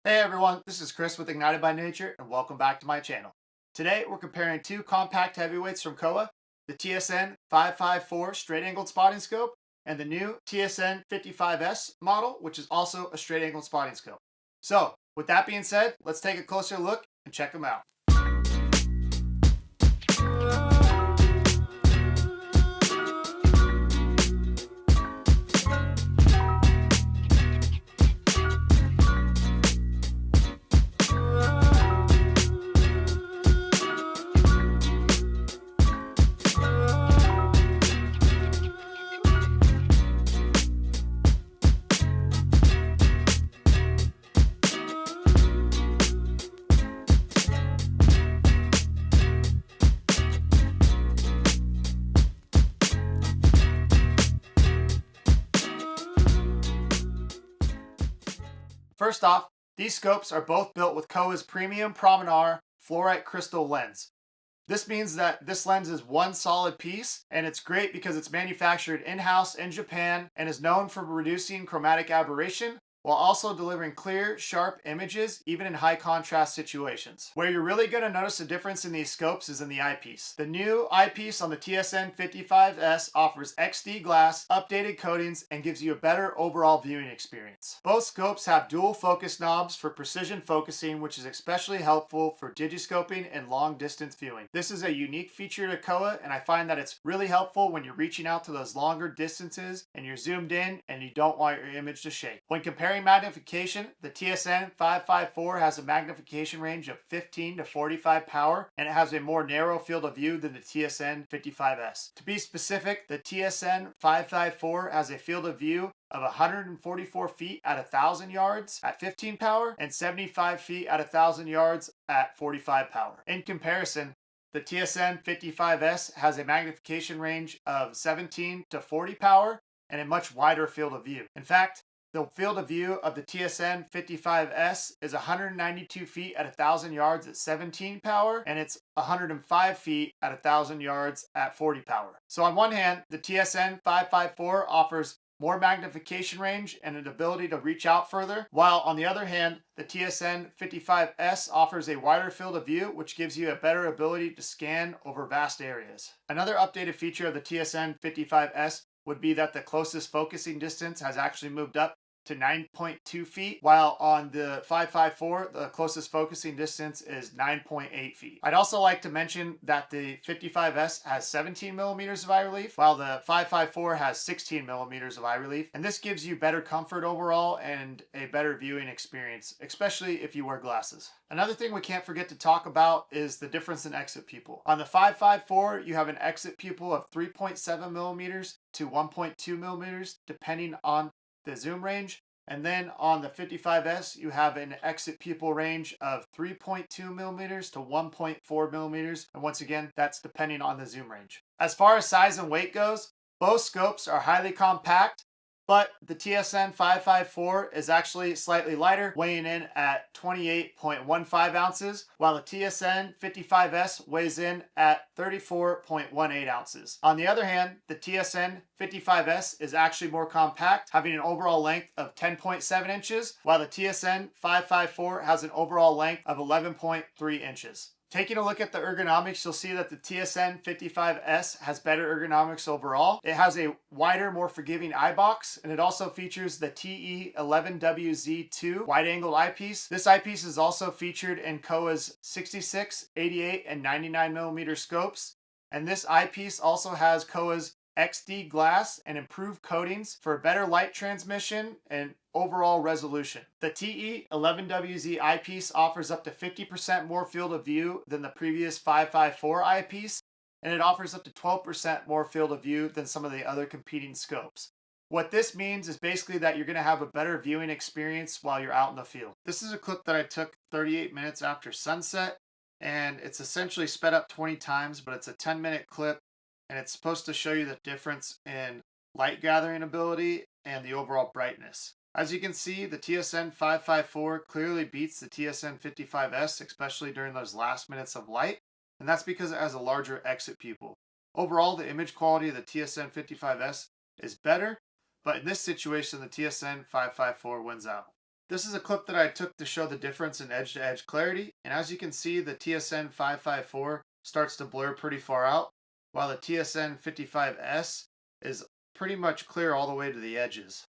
Hey everyone, this is Chris with Ignited by Nature and welcome back to my channel. Today we're comparing two compact heavyweights from Kowa, the TSN 554 straight angled spotting scope and the new TSN 55S model, which is also a straight angled spotting scope. So with that being said, let's take a closer look and check them out. First off, these scopes are both built with Kowa's premium Prominar fluorite crystal lens. This means that this lens is one solid piece, and it's great because it's manufactured in-house in Japan and is known for reducing chromatic aberration while also delivering clear, sharp images even in high contrast situations. Where you're really going to notice a difference in these scopes is in the eyepiece. The new eyepiece on the TSN 55S offers XD glass, updated coatings, and gives you a better overall viewing experience. Both scopes have dual focus knobs for precision focusing, which is especially helpful for digiscoping and long distance viewing. This is a unique feature to Kowa, and I find that it's really helpful when you're reaching out to those longer distances and you're zoomed in and you don't want your image to shake. When comparing magnification, the TSN 554 has a magnification range of 15 to 45 power, and it has a more narrow field of view than the TSN 55S. To be specific, the TSN 554 has a field of view of 144 feet at 1,000 yards at 15 power and 75 feet at 1,000 yards at 45 power. In comparison, the TSN 55S has a magnification range of 17 to 40 power and a much wider field of view. In fact, the field of view of the TSN 55S is 192 feet at 1,000 yards at 17 power, and it's 105 feet at 1,000 yards at 40 power. So on one hand, the TSN 554 offers more magnification range and an ability to reach out further, while on the other hand, the TSN 55S offers a wider field of view, which gives you a better ability to scan over vast areas. Another updated feature of the TSN 55S would be that the closest focusing distance has actually moved up to 9.2 feet, while on the 554, the closest focusing distance is 9.8 feet. I'd also like to mention that the 55S has 17 millimeters of eye relief, while the 554 has 16 millimeters of eye relief, and this gives you better comfort overall and a better viewing experience, especially if you wear glasses. Another thing we can't forget to talk about is the difference in exit pupil. On the 554, you have an exit pupil of 3.7 millimeters to 1.2 millimeters, depending on the zoom range, and then on the 55S you have an exit pupil range of 3.2 millimeters to 1.4 millimeters, and once again that's depending on the zoom range. As far as size and weight goes, both scopes are highly compact, but the TSN 554 is actually slightly lighter, weighing in at 28.15 ounces, while the TSN 55S weighs in at 34.18 ounces. On the other hand, the TSN 55S is actually more compact, having an overall length of 10.7 inches, while the TSN 554 has an overall length of 11.3 inches. Taking a look at the ergonomics, you'll see that the TSN 55S has better ergonomics overall. It has a wider, more forgiving eye box, and it also features the TE11WZ2 wide-angle eyepiece. This eyepiece is also featured in Kowa's 66, 88, and 99 millimeter scopes, and this eyepiece also has Kowa's XD glass and improved coatings for better light transmission and overall resolution. The TE11WZ eyepiece offers up to 50% more field of view than the previous 554 eyepiece, and it offers up to 12% more field of view than some of the other competing scopes. What this means is basically that you're going to have a better viewing experience while you're out in the field. This is a clip that I took 38 minutes after sunset, and it's essentially sped up 20 times, but it's a 10-minute clip, and it's supposed to show you the difference in light gathering ability and the overall brightness. As you can see, the TSN 554 clearly beats the TSN 55S, especially during those last minutes of light, and that's because it has a larger exit pupil. Overall, the image quality of the TSN 55S is better, but in this situation, the TSN 554 wins out. This is a clip that I took to show the difference in edge-to-edge clarity, and as you can see, the TSN 554 starts to blur pretty far out, while the TSN 55S is pretty much clear all the way to the edges.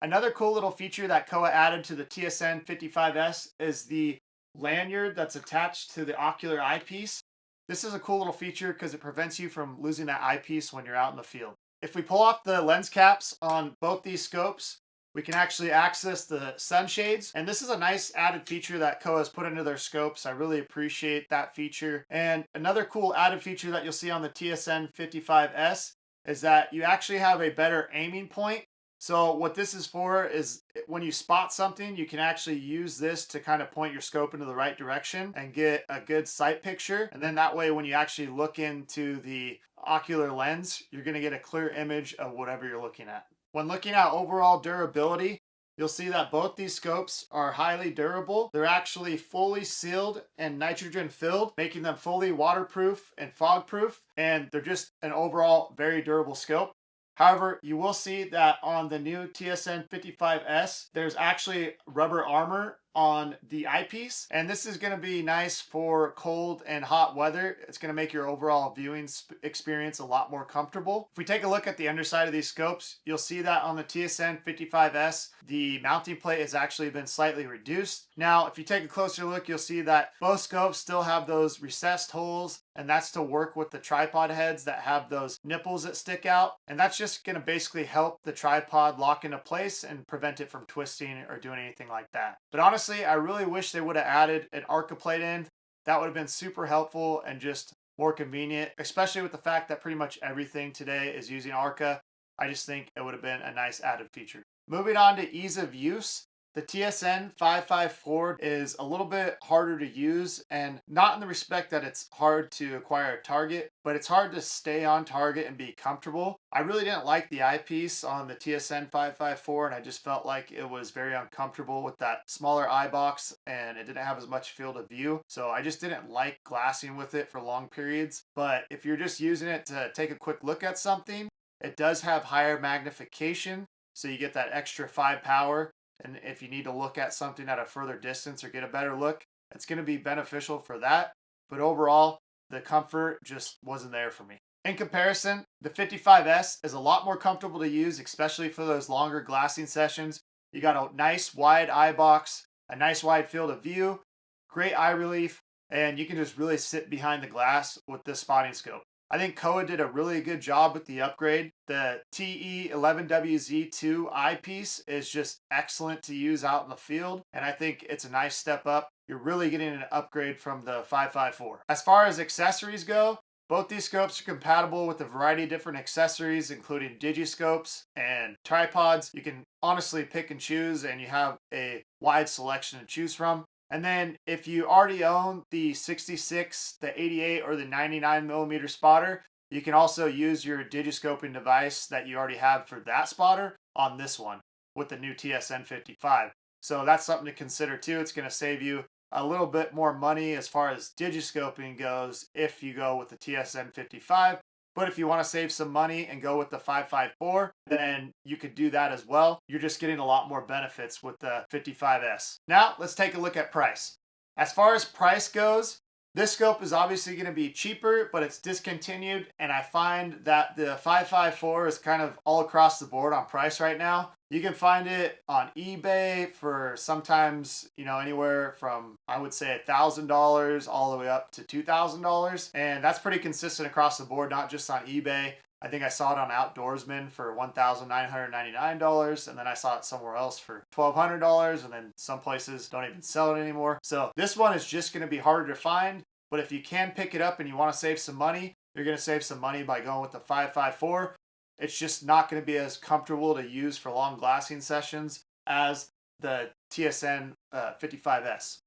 Another cool little feature that Kowa added to the TSN 55S is the lanyard that's attached to the ocular eyepiece. This is a cool little feature because it prevents you from losing that eyepiece when you're out in the field. If we pull off the lens caps on both these scopes, we can actually access the sunshades. And this is a nice added feature that Kowa has put into their scopes. I really appreciate that feature. And another cool added feature that you'll see on the TSN 55S is that you actually have a better aiming point. So what this is for is when you spot something, you can actually use this to kind of point your scope into the right direction and get a good sight picture. And then that way, when you actually look into the ocular lens, you're going to get a clear image of whatever you're looking at. When looking at overall durability, you'll see that both these scopes are highly durable. They're actually fully sealed and nitrogen filled, making them fully waterproof and fog proof. And they're just an overall very durable scope. However, you will see that on the new TSN 55S, there's actually rubber armor on the eyepiece. And this is going to be nice for cold and hot weather. It's going to make your overall viewing experience a lot more comfortable. If we take a look at the underside of these scopes, you'll see that on the TSN 55S, the mounting plate has actually been slightly reduced. Now, if you take a closer look, you'll see that both scopes still have those recessed holes, and that's to work with the tripod heads that have those nipples that stick out. And that's just going to basically help the tripod lock into place and prevent it from twisting or doing anything like that. But honestly, I really wish they would have added an Arca plate in. That would have been super helpful and just more convenient, especially with the fact that pretty much everything today is using Arca. I just think it would have been a nice added feature. Moving on to ease of use. The TSN 554 is a little bit harder to use, and not in the respect that it's hard to acquire a target, but it's hard to stay on target and be comfortable. I really didn't like the eyepiece on the TSN 554, and I just felt like it was very uncomfortable with that smaller eye box, and it didn't have as much field of view. So I just didn't like glassing with it for long periods. But if you're just using it to take a quick look at something, it does have higher magnification, so you get that extra 5 power. And if you need to look at something at a further distance or get a better look, it's going to be beneficial for that. But overall, the comfort just wasn't there for me. In comparison, the 55S is a lot more comfortable to use, especially for those longer glassing sessions. You got a nice wide eye box, a nice wide field of view, great eye relief, and you can just really sit behind the glass with this spotting scope. I think Kowa did a really good job with the upgrade. The TE11WZ2 eyepiece is just excellent to use out in the field, and I think it's a nice step up. You're really getting an upgrade from the 554. As far as accessories go, both these scopes are compatible with a variety of different accessories, including digiscopes and tripods. You can honestly pick and choose, and you have a wide selection to choose from. And then if you already own the 66, the 88, or the 99mm spotter, you can also use your digiscoping device that you already have for that spotter on this one with the new TSN 55. So that's something to consider too. It's going to save you a little bit more money as far as digiscoping goes if you go with the TSN 55. But if you want to save some money and go with the 554, then you could do that as well. You're just getting a lot more benefits with the 55S. Now, let's take a look at price. As far as price goes, this scope is obviously going to be cheaper, but it's discontinued, and I find that the 554 is kind of all across the board on price right now. You can find it on eBay for sometimes, anywhere from, I would say, $1,000 all the way up to $2,000. And that's pretty consistent across the board, not just on eBay. I think I saw it on Outdoorsman for $1,999, and then I saw it somewhere else for $1,200, and then some places don't even sell it anymore. So this one is just going to be harder to find, but if you can pick it up and you want to save some money, you're going to save some money by going with the 554. It's just not going to be as comfortable to use for long glassing sessions as the TSN 55S.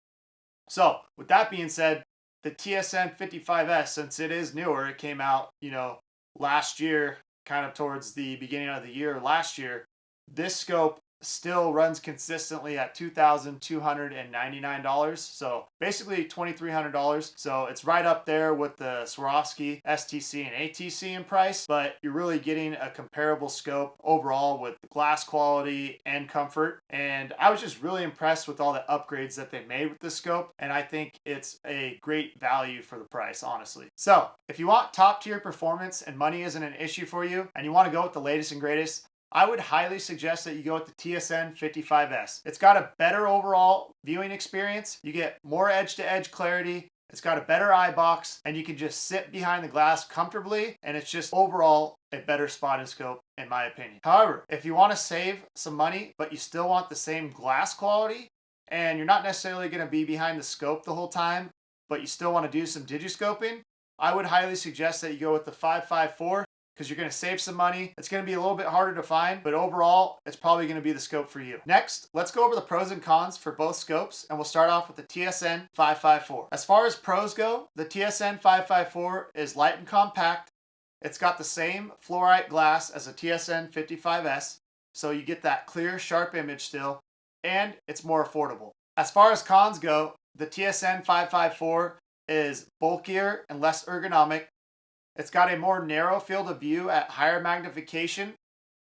So with that being said, the TSN 55S, since it is newer, it came out, last year, kind of towards the beginning of the year last year, this scope still runs consistently at $2,299. So basically $2,300. So it's right up there with the Swarovski STC and ATC in price, but you're really getting a comparable scope overall with glass quality and comfort. And I was just really impressed with all the upgrades that they made with this scope. And I think it's a great value for the price, honestly. So if you want top tier performance and money isn't an issue for you, and you want to go with the latest and greatest, I would highly suggest that you go with the TSN 55S. It's got a better overall viewing experience. You get more edge-to-edge clarity. It's got a better eye box, and you can just sit behind the glass comfortably, and it's just overall a better spotting scope in my opinion. However, if you want to save some money, but you still want the same glass quality, and you're not necessarily going to be behind the scope the whole time, but you still want to do some digiscoping, I would highly suggest that you go with the 554, because you're going to save some money. It's going to be a little bit harder to find, but overall, it's probably going to be the scope for you. Next, let's go over the pros and cons for both scopes, and we'll start off with the TSN 554. As far as pros go, the TSN 554 is light and compact. It's got the same fluorite glass as a TSN 55S, so you get that clear, sharp image still, and it's more affordable. As far as cons go, the TSN 554 is bulkier and less ergonomic. It's got a more narrow field of view at higher magnification,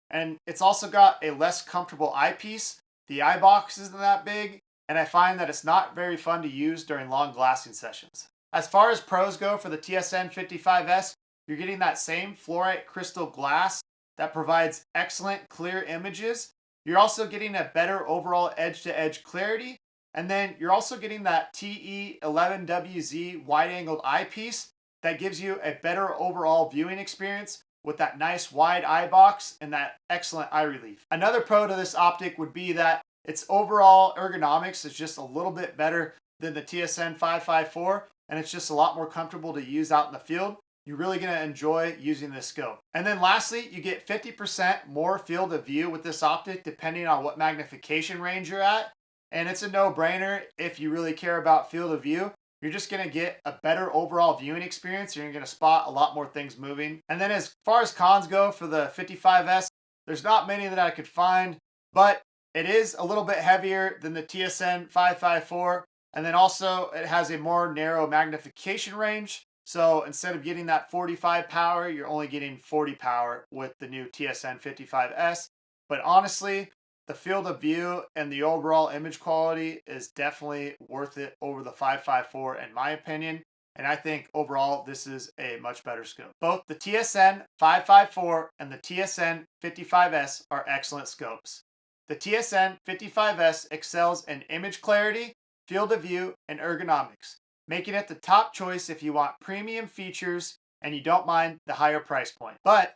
and it's also got a less comfortable eyepiece. The eye box isn't that big, and I find that it's not very fun to use during long glassing sessions. As far as pros go for the TSN 55S, you're getting that same fluorite crystal glass that provides excellent clear images. You're also getting a better overall edge-to-edge clarity, and then you're also getting that TE11WZ wide-angled eyepiece that gives you a better overall viewing experience with that nice wide eye box and that excellent eye relief. Another pro to this optic would be that its overall ergonomics is just a little bit better than the TSN 554, and it's just a lot more comfortable to use out in the field. You're really going to enjoy using this scope. And then lastly, you get 50% more field of view with this optic depending on what magnification range you're at. And it's a no-brainer if you really care about field of view. You're just going to get a better overall viewing experience. You're going to spot a lot more things moving. And then as far as cons go for the 55S, there's not many that I could find, but it is a little bit heavier than the TSN 554. And then also it has a more narrow magnification range. So instead of getting that 45 power, you're only getting 40 power with the new TSN 55S. But honestly, the field of view and the overall image quality is definitely worth it over the 554 in my opinion. And I think overall this is a much better scope. Both the TSN 554 and the TSN 55S are excellent scopes. The TSN 55S excels in image clarity, field of view, and ergonomics, making it the top choice if you want premium features and you don't mind the higher price point. But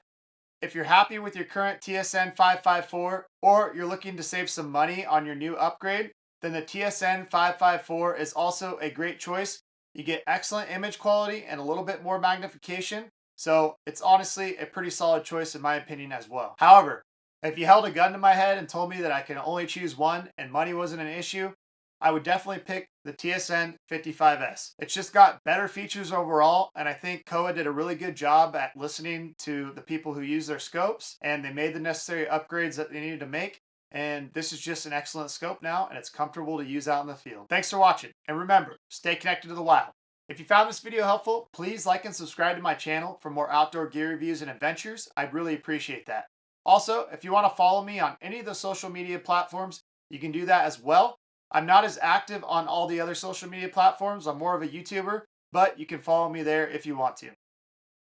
if you're happy with your current TSN 554 or you're looking to save some money on your new upgrade, then the TSN 554 is also a great choice. You get excellent image quality and a little bit more magnification, so it's honestly a pretty solid choice in my opinion as well. However, if you held a gun to my head and told me that I can only choose one and money wasn't an issue, I would definitely pick the TSN 55S. It's just got better features overall, and I think Kowa did a really good job at listening to the people who use their scopes, and they made the necessary upgrades that they needed to make, and this is just an excellent scope now, and it's comfortable to use out in the field. Thanks for watching, and remember, stay connected to the wild. If you found this video helpful, please like and subscribe to my channel for more outdoor gear reviews and adventures. I'd really appreciate that. Also, if you want to follow me on any of the social media platforms, you can do that as well. I'm not as active on all the other social media platforms. I'm more of a YouTuber, but you can follow me there if you want to.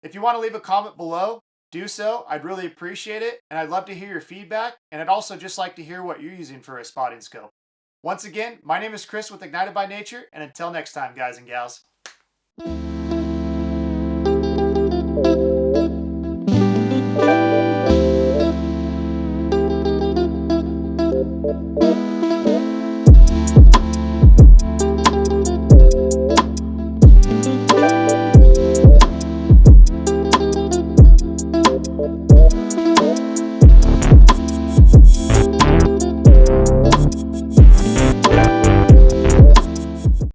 If you want to leave a comment below, do so. I'd really appreciate it, and I'd love to hear your feedback, and I'd also just like to hear what you're using for a spotting scope. Once again, my name is Chris with Ignited by Nature, and until next time, guys and gals.